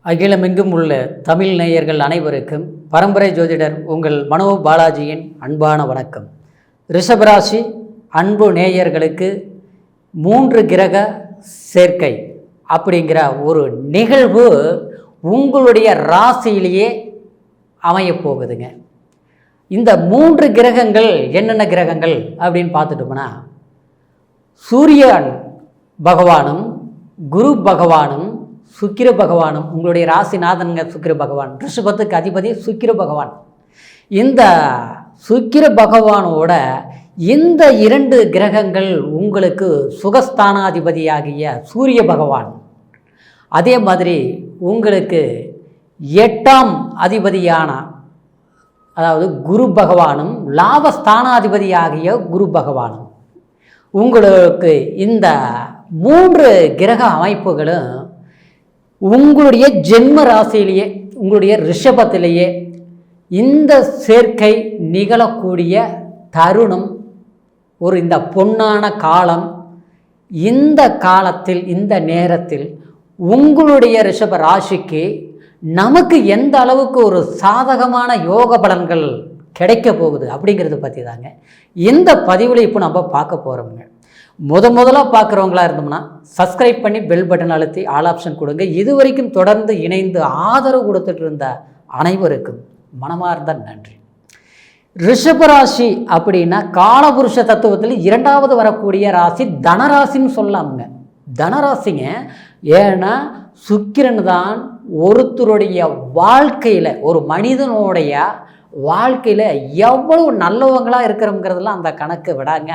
அகிலமெங்கும் உள்ள தமிழ் நேயர்கள் அனைவருக்கும் பரம்பரை ஜோதிடர் உங்கள் மனோ பாலாஜியின் அன்பான வணக்கம். ரிஷபராசி அன்பு நேயர்களுக்கு 3 கிரக சேர்க்கை அப்படிங்கிற ஒரு நிகழ்வு உங்களுடைய ராசியிலேயே அமையப்போகுதுங்க. இந்த 3 கிரகங்கள் என்னென்ன கிரகங்கள் அப்படின்னு பார்த்துட்டோம்னா, சூரியன் பகவானும் குரு பகவானும் சுக்கிர பகவானும், உங்களுடைய ராசிநாதனுங்க சுக்கிர பகவான், ரிஷபத்துக்கு அதிபதி சுக்கிர பகவான். இந்த சுக்கிர பகவானோட இந்த 2 கிரகங்கள் உங்களுக்கு சுகஸ்தானாதிபதியாகிய சூரிய பகவான், அதே மாதிரி உங்களுக்கு 8ஆம் அதிபதியான அதாவது குரு பகவானும் லாபஸ்தானாதிபதியாகிய குரு பகவானும், உங்களுக்கு இந்த 3 கிரக அமைப்புகளும் உங்களுடைய ஜென்ம ராசியிலேயே, உங்களுடைய ரிஷபத்திலேயே இந்த சேர்க்கை நிகழக்கூடிய தருணம், ஒரு இந்த பொன்னான காலம். இந்த காலத்தில், இந்த நேரத்தில் உங்களுடைய ரிஷப ராசிக்கு நமக்கு எந்த அளவுக்கு ஒரு சாதகமான யோக பலன்கள் கிடைக்க போகுது அப்படிங்கிறத பற்றி தாங்க இந்த பதிவில் இப்போ நம்ம பார்க்க போகிறோம்ங்க. முதலாக பார்க்குறவங்களா இருந்தோம்னா சப்ஸ்கிரைப் பண்ணி பெல் பட்டன் அழுத்தி ஆல் ஆப்ஷன் கொடுங்க. இது வரைக்கும் தொடர்ந்து இணைந்து ஆதரவு கொடுத்துட்டு இருந்த அனைவருக்கும் மனமார்ந்த நன்றி. ரிஷபராசி அப்படின்னா காலபுருஷ தத்துவத்தில் 2வது வரக்கூடிய ராசி தனராசின்னு சொல்லலாமுங்க. தனராசிங்க, ஏன்னா சுக்கிரன் தான் ஒருத்தருடைய வாழ்க்கையில், ஒரு மனிதனுடைய வாழ்க்கையில் எவ்வளவு நல்லவங்களாக இருக்கிறவங்கிறதுலாம் அந்த கணக்கு விடாங்க,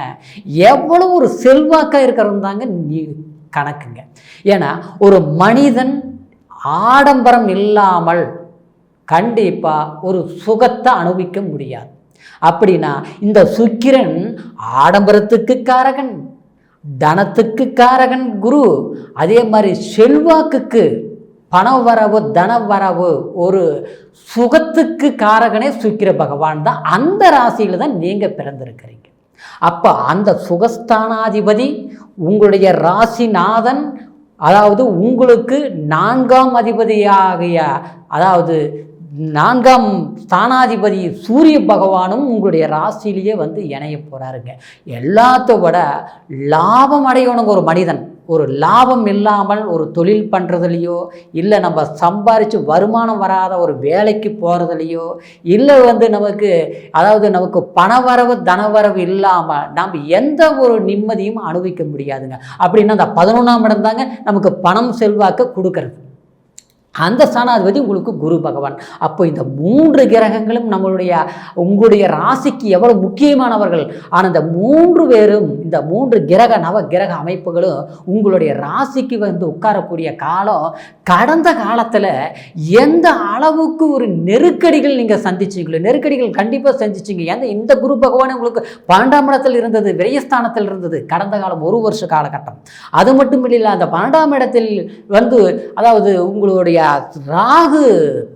எவ்வளோ ஒரு செல்வாக்காக இருக்கிறவங்க தாங்க கணக்குங்க. ஏன்னா ஒரு மனிதன் ஆடம்பரம் இல்லாமல் கண்டிப்பாக ஒரு சுகத்தை அனுபவிக்க முடியாது. அப்படின்னா இந்த சுக்கிரன் ஆடம்பரத்துக்கு காரகன், தனத்துக்கு காரகன் குரு, அதே மாதிரி செல்வாக்குக்கு, பண வரவு, தன வரவு, ஒரு சுகத்துக்கு காரகனே சுக்கிர பகவான் தான். அந்த ராசியில் தான் நீங்கள் பிறந்திருக்கிறீங்க. அப்போ அந்த சுகஸ்தானாதிபதி உங்களுடைய ராசிநாதன், அதாவது உங்களுக்கு 4ஆம் அதிபதியாகிய, அதாவது 4ஆம் ஸ்தானாதிபதி சூரிய பகவானும் உங்களுடைய ராசியிலேயே வந்து இணைய போகிறாருங்க. எல்லாத்த விட லாபம் அடையணுங்க ஒரு மனிதன். ஒரு லாபம் இல்லாமல் ஒரு தொழில் பண்ணுறதுலையோ, இல்லை நம்ம சம்பாரித்து வருமானம் வராத ஒரு வேலைக்கு போகிறதுலையோ, இல்லை வந்து நமக்கு, அதாவது நமக்கு பணவரவு தனவரவு இல்லாமல் நாம் எந்த ஒரு நிம்மதியும் அனுபவிக்க முடியாதுங்க. அப்படின்னா அந்த 11ஆம் இடம் தாங்க நமக்கு பணம் செல்வாக்க கொடுக்கறது. அந்த ஸ்தானாதிபதி உங்களுக்கு குரு பகவான். அப்போ இந்த 3 கிரகங்களும் உங்களுடைய ராசிக்கு எவ்வளோ முக்கியமானவர்கள். ஆனால் இந்த 3 பேரும், இந்த 3 கிரக நவ கிரக அமைப்புகளும் உங்களுடைய ராசிக்கு வந்து உட்காரக்கூடிய காலம், கடந்த காலத்தில் எந்த அளவுக்கு ஒரு நெருக்கடிகள் நீங்கள் சந்திச்சிங்களோ, நெருக்கடிகள் கண்டிப்பாக சந்திச்சிங்க. ஏன்னா இந்த குரு பகவான் உங்களுக்கு 12ஆம் இடத்தில் இருந்தது, விரயஸ்தானத்தில் இருந்தது கடந்த காலம் 1 வருஷ காலகட்டம். அது மட்டும் இல்லை, அந்த 12ஆம் இடத்தில் வந்து, அதாவது உங்களுடைய ராகு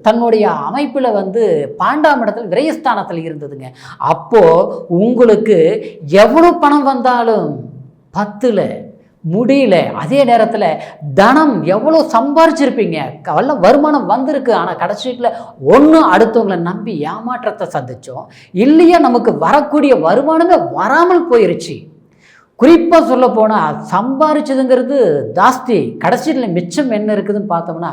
தன்னுடைய அமைப்பில் வந்து 12ஆம் இடத்தில் விரயஸ்தானத்தில் இருந்ததுங்க. அப்போ உங்களுக்கு எவ்வளோ பணம் வந்தாலும் 10ல் முடியல. அதே நேரத்தில் தனம் எவ்வளோ சம்பாரிச்சிருப்பீங்க, எல்லாம் வருமானம் வந்திருக்கு, ஆனால் கடைசியில் ஒன்று அடுத்தவங்களை நம்பி ஏமாற்றத்தை சந்தித்தோம், இல்லையா நமக்கு வரக்கூடிய வருமானமே வராமல் போயிருச்சு. குறிப்பாக சொல்ல போனால் சம்பாரிச்சதுங்கிறது ஜாஸ்தி, கடைசியில் மிச்சம் என்ன இருக்குதுன்னு பார்த்தோம்னா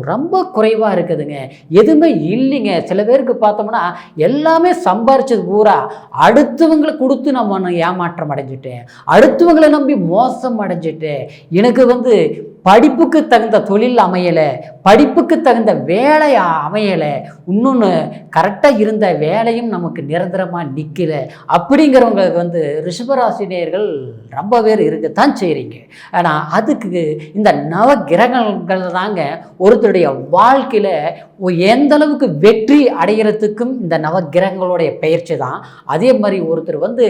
ரொம்ப குறைவாக இருக்குதுங்க, எதுவுமே இல்லைங்க. சில பேருக்கு பார்த்தோம்னா எல்லாமே சம்பாரிச்சது பூரா அடுத்தவங்களை கொடுத்து நம்ம ஏமாற்றம் அடைஞ்சிட்டேன், அடுத்தவங்களை நம்பி மோசம் அடைஞ்சிட்டேன், எனக்கு வந்து படிப்புக்கு தகுந்த தொழில் அமையலை, படிப்புக்கு தகுந்த வேலை அமையலை, இன்னொன்று கரெக்டாக இருந்த வேலையும் நமக்கு நிரந்தரமாக நிற்கலை. அப்படிங்கிறவங்களுக்கு வந்து ரிஷபராசினியர்கள் ரொம்ப பேர் இருக்கத்தான் செய்கிறீங்க. ஆனால் அதுக்கு இந்த நவ கிரகங்கள் தாங்க ஒருத்தருடைய வாழ்க்கையில் எந்த அளவுக்கு வெற்றி அடைகிறதுக்கும் இந்த நவ கிரகங்களுடைய பயிற்சி தான். அதே மாதிரி ஒருத்தர் வந்து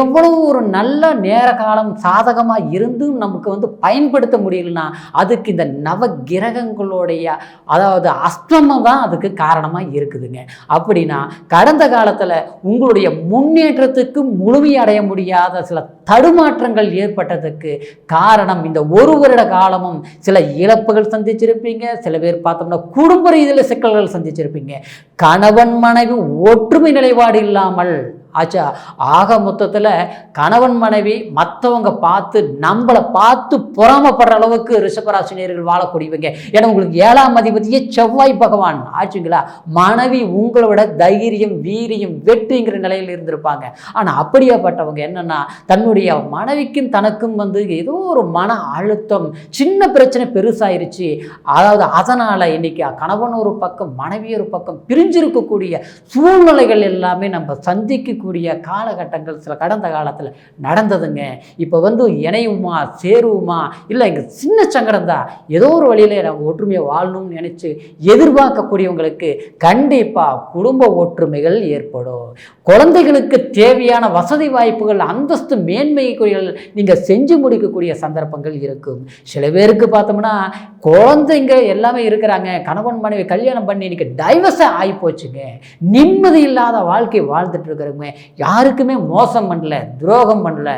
எவ்வளோ ஒரு நல்ல நேர காலம் சாதகமாக இருந்தும் நமக்கு வந்து பயன்படுத்த முடியலன்னா அதுக்கு இந்த நவ கிரகங்களுடைய அதாவது அஸ்தமம் தான் அதுக்கு காரணமாக இருக்குதுங்க. அப்படின்னா கடந்த காலத்தில் உங்களுடைய முன்னேற்றத்துக்கு முழுமையடைய முடியாத சில தடுமாற்றங்கள் ஏற்பட்டதுக்கு காரணம் இந்த ஒரு வருட காலமும் சில இழப்புகள் சந்திச்சிருப்பீங்க. சில பேர் பார்த்தோம்னா குடும்ப ரீதியில் சிக்கல்கள் சந்திச்சிருப்பீங்க. கணவன் மனைவி ஒற்றுமை நிலைப்பாடு இல்லாமல் ஆச்சா. ஆக மொத்தத்தில் கணவன் மனைவி மற்றவங்க பார்த்து நம்மளை பார்த்து பொறாமப்படுற அளவுக்கு ரிஷபராசினியர்கள் வாழக்கூடியவங்க. ஏன்னா உங்களுக்கு 7ஆம் அதிபதியே செவ்வாய் பகவான் ஆச்சுங்களா. மனைவி உங்களை விட தைரியம் வீரியம் வெற்றிங்கிற நிலையில் இருந்திருப்பாங்க. ஆனால் அப்படியாப்பட்டவங்க என்னன்னா தன்னுடைய மனைவிக்கும் தனக்கும் ஏதோ ஒரு மன அழுத்தம், சின்ன பிரச்சனை பெருசாயிருச்சு. அதாவது அதனால் இன்னைக்கு கணவன் ஒரு பக்கம் மனைவி ஒரு பக்கம் பிரிஞ்சிருக்கக்கூடிய சூழ்நிலைகள் எல்லாமே நம்ம சந்திக்க கூடிய காலகட்டங்கள் சில கடந்த காலத்தில் நடந்ததுங்க. இப்போ இணையுமா சேருவோமா இல்லை இங்கே சின்ன சங்கடம் தான், ஏதோ ஒரு வழியில் நாங்கள் ஒற்றுமையை வாழணும்னு நினச்சி எதிர்பார்க்கக்கூடியவங்களுக்கு கண்டிப்பாக குடும்ப ஒற்றுமைகள் ஏற்படும். குழந்தைகளுக்கு தேவையான வசதி வாய்ப்புகள் அந்தஸ்து மேன்மைகள் நீங்கள் செஞ்சு முடிக்கக்கூடிய சந்தர்ப்பங்கள் இருக்கும். சில பேருக்கு பார்த்தோம்னா குழந்தைங்க எல்லாமே இருக்கிறாங்க, கணவன் மனைவி கல்யாணம் பண்ணி இன்னைக்கு டைவர்ஸாக ஆகி போச்சுங்க. நிம்மதி இல்லாத வாழ்க்கை வாழ்ந்துட்டு இருக்கிறவங்க யாருக்குமே மோசம் பண்ணல, துரோகம் பண்ணல.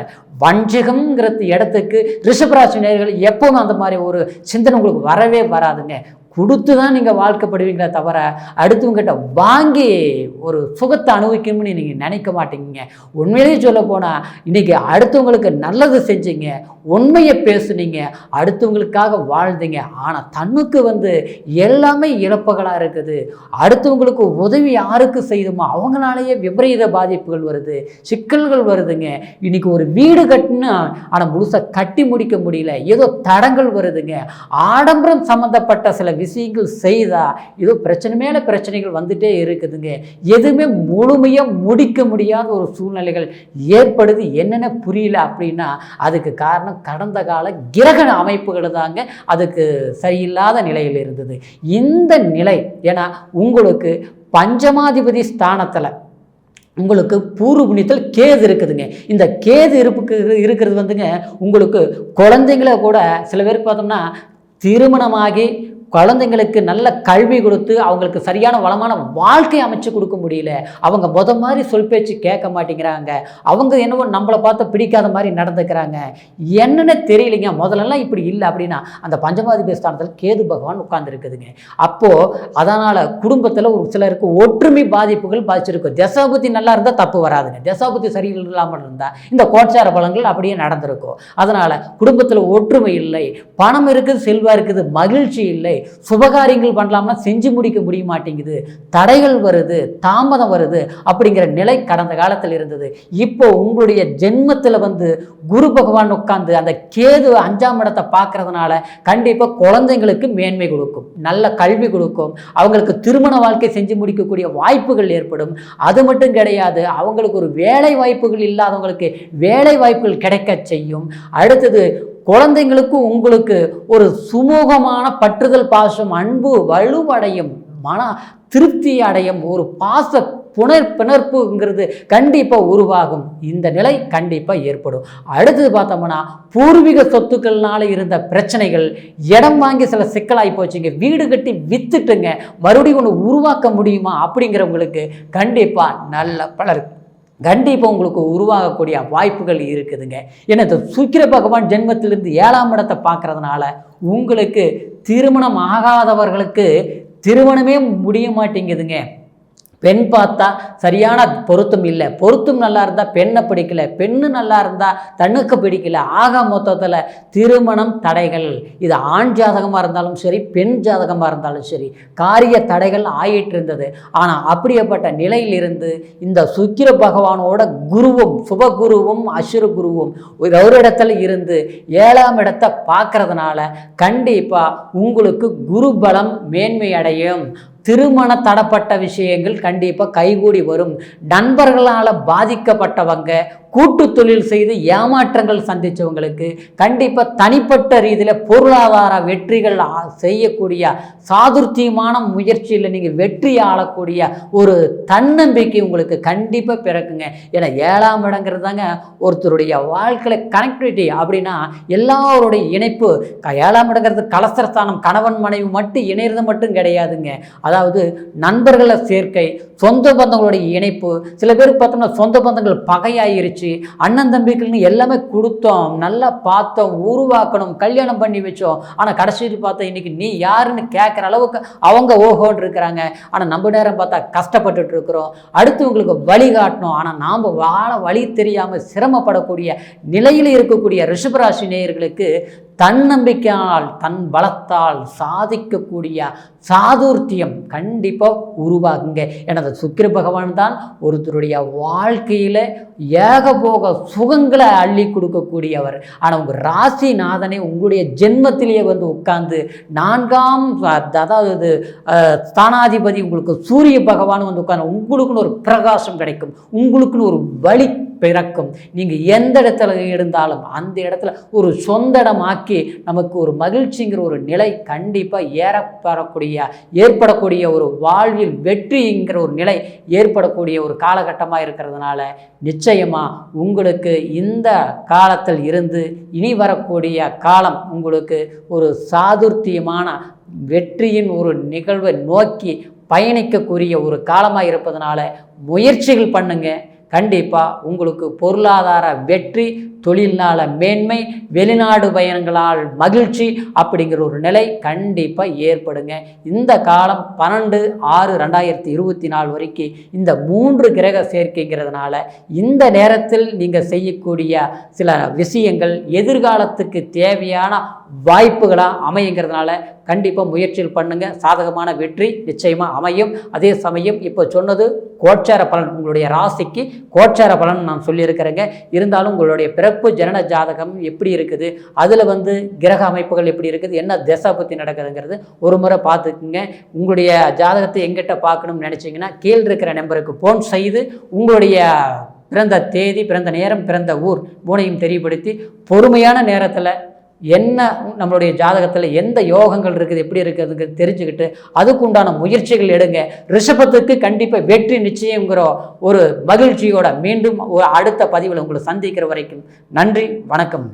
வஞ்சகம்ங்கிறது இடத்துக்கு ரிஷபராசி நேயர்கள் எப்பவும் அந்த மாதிரி ஒரு சிந்தனை உங்களுக்கு வரவே வராதுங்க. கொடுத்து தான் நீங்கள் வாழ்க்கைப்படுவீங்களே தவிர அடுத்தவங்கிட்ட வாங்கி ஒரு சுகத்தை அனுபவிக்கணும்னு நீங்கள் நினைக்க மாட்டீங்க. உண்மையிலேயே சொல்ல போனால் இன்றைக்கி அடுத்தவங்களுக்கு நல்லது செஞ்சீங்க, உண்மையை பேசுனீங்க, அடுத்தவங்களுக்காக வாழ்ந்தீங்க. ஆனால் தன்னுக்கு எல்லாமே இழப்புகளாக இருக்குது. அடுத்தவங்களுக்கு உதவி யாருக்கு செய்யுமோ அவங்களாலேயே விபரீத பாதிப்புகள் வருது, சிக்கல்கள் வருதுங்க. இன்றைக்கி ஒரு வீடு கட்டுன்னு ஆனால் முழுசாக கட்டி முடிக்க முடியல, ஏதோ தடங்கள் வருதுங்க. ஆடம்பரம் சம்மந்தப்பட்ட சில விஷயங்கள் செய்தா ஏதோ பிரச்சனை மேலே பிரச்சனைகள் வந்துட்டே இருக்குதுங்க. எதுவுமே முழுமையாக முடிக்க முடியாத ஒரு சூழ்நிலைகள் ஏற்படுது. என்னென்ன புரியல அப்படின்னா அதுக்கு காரணம் கடந்த கால கிரக அமைப்புகள் தாங்க அதுக்கு சரியில்லாத நிலையில் இருந்தது. இந்த நிலை ஏன்னா உங்களுக்கு பஞ்சமாதிபதி ஸ்தானத்தில் உங்களுக்கு பூர்வ புண்ணியத்தில் கேது இருக்குதுங்க. இந்த கேது இருக்கிறது உங்களுக்கு குழந்தைங்கள கூட சில பேருக்கு பார்த்தோம்னா திருமணமாகி குழந்தைங்களுக்கு நல்ல கல்வி கொடுத்து அவங்களுக்கு சரியான வளமான வாழ்க்கை அமைச்சு கொடுக்க முடியல. அவங்க மாதிரி சொல் பேச்சு கேட்க மாட்டேங்கிறாங்க. அவங்க என்னவோ நம்மளை பார்த்து பிடிக்காத மாதிரி நடந்துக்கிறாங்க. என்னென்ன தெரியலைங்க. முதல்லலாம் இப்படி இல்லை அப்படின்னா அந்த பஞ்சமாதிபதி ஸ்தானத்தில் கேது பகவான் உட்கார்ந்துருக்குதுங்க. அப்போது அதனால் குடும்பத்தில் ஒரு சிலருக்கு ஒற்றுமை பாதிப்புகள் பாதிச்சிருக்கும். தசாபுத்தி நல்லா இருந்தால் தப்பு வராதுங்க. தசாபுத்தி சரியில்லாமல் இருந்தால் இந்த கோட்சார பலன்கள் அப்படியே நடந்திருக்கும். அதனால் குடும்பத்தில் ஒற்றுமை இல்லை, பணம் இருக்குது, செல்வா இருக்குது, மகிழ்ச்சி இல்லை, சுபகாரியங்கள் பண்ணலாம்னா செஞ்சு முடிக்க முடிய மாட்டேங்குது, தடைகள் வருது, தாமதம் வருது அப்படிங்கிற நிலை கடந்த காலத்தில் இருந்தது. இப்போ உங்களுடைய ஜென்மத்தில் குரு பகவான் உட்கார்ந்து அந்த கேது 5ஆம் இடத்தை பார்க்கறதுனால கண்டிப்பாக குழந்தைங்களுக்கு மேன்மை கொடுக்கும், நல்ல கல்வி கொடுக்கும், அவங்களுக்கு திருமண வாழ்க்கை செஞ்சு முடிக்கக்கூடிய வாய்ப்புகள் ஏற்படும். அது மட்டும் கிடையாது, அவங்களுக்கு ஒரு வேலை வாய்ப்புகள் இல்லாதவங்களுக்கு வேலை வாய்ப்புகள் கிடைக்க செய்யும். அடுத்தது குழந்தைங்களுக்கும் உங்களுக்கு ஒரு சுமூகமான பற்றுதல், பாசம், அன்பு வலுவடையும், மன திருப்தி அடையும், ஒரு பாச பிணர்ப்புங்கிறது கண்டிப்பாக உருவாகும். இந்த நிலை கண்டிப்பாக ஏற்படும். அடுத்தது பார்த்தோம்னா பூர்வீக சொத்துக்கள்னால இருந்த பிரச்சனைகள், இடம் வாங்கி சில சிக்கலாகி போச்சுங்க, வீடு கட்டி வித்துட்டுங்க மறுபடியும் ஒன்று உருவாக்க முடியுமா அப்படிங்கிறவங்களுக்கு கண்டிப்பாக நல்ல பலர் கண்டிப்பாக உங்களுக்கு உருவாகக்கூடிய வாய்ப்புகள் இருக்குதுங்க. ஏன்னா இந்த சுக்கிர பகவான் ஜென்மத்திலிருந்து 7ஆம் இடத்தை பார்க்கறதுனால உங்களுக்கு திருமணம் ஆகாதவர்களுக்கு திருமணமே முடிய மாட்டேங்குதுங்க. பெண் பார்த்தா சரியான பொருத்தம் இல்லை, பொருத்தம் நல்லா இருந்தால் பெண்ணை பிடிக்கல, பெண்ணு நல்லா இருந்தால் தன்னுக்கு பிடிக்கல. ஆக மொத்தத்தில் திருமணம் தடைகள். இது ஆண் ஜாதகமாக இருந்தாலும் சரி, பெண் ஜாதகமாக இருந்தாலும் சரி, காரிய தடைகள் ஆயிட்டு இருந்தது. ஆனால் அப்படியேப்பட்ட நிலையிலிருந்து இந்த சுக்கிர பகவானோட குருவும் சுபகுருவும் அசுர குருவும் ஒரு இடத்துல இருந்து 7ஆம் இடத்தை பார்க்கறதுனால கண்டிப்பாக உங்களுக்கு குரு பலம் மேன்மை அடையும். திருமண தடப்பட்ட விஷயங்கள் கண்டிப்பாக கைகூடி வரும். நண்பர்களால் பாதிக்கப்பட்டவங்க, கூட்டு தொழில் செய்து ஏமாற்றங்கள் சந்தித்தவங்களுக்கு கண்டிப்பாக தனிப்பட்ட ரீதியில் பொருளாதார வெற்றிகள் செய்யக்கூடிய சாதுர்த்தியமான முயற்சியில் நீங்கள் வெற்றி ஆளக்கூடிய ஒரு தன்னம்பிக்கை உங்களுக்கு கண்டிப்பாக பிறக்குங்க. ஏன்னா 7ஆம் இடங்கிறது தாங்க ஒருத்தருடைய வாழ்க்கையில் கனெக்டிவிட்டி. அப்படின்னா எல்லாருடைய இணைப்பு. 7ஆம் இடங்கிறது கலசரஸ்தானம், கணவன் மனைவி மட்டும் இணைறது மட்டும் கிடையாதுங்க. அதாவது நண்பர்களை சேர்க்கை, சொந்த பந்தங்களுடைய இணைப்பு. சில பேருக்கு பார்த்தோம்னா சொந்த பந்தங்கள் பகையாயிருச்சு, அண்ணன் தம்பிகள்னு எல்லாமே கொடுத்தோம், நல்லா பார்த்தோம், உருவாக்கணும், கல்யாணம் பண்ணி வச்சோம். ஆனால் கடைசியில் பார்த்தா இன்னைக்கு நீ யாருன்னு கேட்குற அளவுக்கு அவங்க ஓஹோன்னு இருக்கிறாங்க. ஆனால் நம்ம நேரம் பார்த்தா கஷ்டப்பட்டுட்டு இருக்கிறோம். அடுத்தவங்களுக்கு வழிகாட்டணும், ஆனால் நாம் வாழ வழி தெரியாமல் சிரமப்படக்கூடிய நிலையில் இருக்கக்கூடிய ரிஷபராசி நேயர்களுக்கு தன்னம்பிக்கையால், தன் பலத்தால் சாதிக்கக்கூடிய சாதுர்த்தியம் கண்டிப்பாக உருவாகுங்க. எனது சுக்கிர பகவான் தான் ஒருத்தருடைய வாழ்க்கையில் ஏகபோக சுகங்களை அள்ளி கொடுக்கக்கூடியவர். ஆனால் உங்கள் ராசிநாதனே உங்களுடைய ஜென்மத்திலேயே வந்து உட்கார்ந்து 4ஆம் அதாவது ஸ்தானாதிபதி உங்களுக்கு சூரிய பகவான் வந்து உட்கார்ந்து உங்களுக்குன்னு ஒரு பிரகாசம் கிடைக்கும், உங்களுக்குன்னு ஒரு வழி பிறக்கும். நீங்கள் எந்த இடத்துல இருந்தாலும் அந்த இடத்துல ஒரு சொந்த இடமாக்கி நமக்கு ஒரு மகிழ்ச்சிங்கிற ஒரு நிலை கண்டிப்பாக ஏற்படக்கூடிய ஒரு வாழ்வில் வெற்றிங்கிற ஒரு நிலை ஏற்படக்கூடிய ஒரு காலகட்டமாக இருக்கிறதுனால நிச்சயமாக உங்களுக்கு இந்த காலத்தில் இருந்து இனி வரக்கூடிய காலம் உங்களுக்கு ஒரு சாதுர்த்தியமான வெற்றியின் ஒரு நிகழ்வை நோக்கி பயணிக்கக்கூடிய ஒரு காலமாக இருப்பதனால முயற்சிகள் பண்ணுங்க. கண்டிப்பாக உங்களுக்கு பொருளாதார வெற்றி, தொழில்நாள மேன்மை, வெளிநாடு பயணங்களால் மகிழ்ச்சி அப்படிங்கிற ஒரு நிலை கண்டிப்பாக ஏற்படுங்க. இந்த காலம் 12/6/2024 வரைக்கும் இந்த 3 கிரக சேர்க்கைங்கிறதுனால இந்த நேரத்தில் நீங்கள் செய்யக்கூடிய சில விஷயங்கள் எதிர்காலத்துக்கு தேவையான வாய்ப்புகளாக அமையுங்கிறதுனால கண்டிப்பாக முயற்சிகள் பண்ணுங்கள். சாதகமான வெற்றி நிச்சயமாக அமையும். அதே சமயம் இப்போ சொன்னது கோச்சார பலன், உங்களுடைய ராசிக்கு கோச்சார பலன் நான் சொல்லியிருக்கிறேங்க. இருந்தாலும் உங்களுடைய பிறப்பு ஜனன ஜாதகம் எப்படி இருக்குது, அதில் வந்து கிரக அமைப்புகள் எப்படி இருக்குது, என்ன திசை பற்றி நடக்குதுங்கிறது ஒரு முறை பார்த்துக்குங்க. உங்களுடைய ஜாதகத்தை எங்கிட்ட பார்க்கணும்னு நினச்சிங்கன்னா கீழ் இருக்கிற நம்பருக்கு ஃபோன் செய்து உங்களுடைய பிறந்த தேதி, பிறந்த நேரம், பிறந்த ஊர் 3ஐயும் தெரியப்படுத்தி பொறுமையான நேரத்தில் என்ன நம்மளுடைய ஜாதகத்தில் எந்த யோகங்கள் இருக்குது, எப்படி இருக்குதுங்க தெரிஞ்சுக்கிட்டு அதுக்குண்டான முயற்சிகள் எடுங்க. ரிஷபத்துக்கு கண்டிப்பாக வெற்றி நிச்சயங்கிற ஒரு மகிழ்ச்சியோட மீண்டும் ஒரு அடுத்த பதிவில் உங்களை சந்திக்கிற வரைக்கும் நன்றி, வணக்கம்.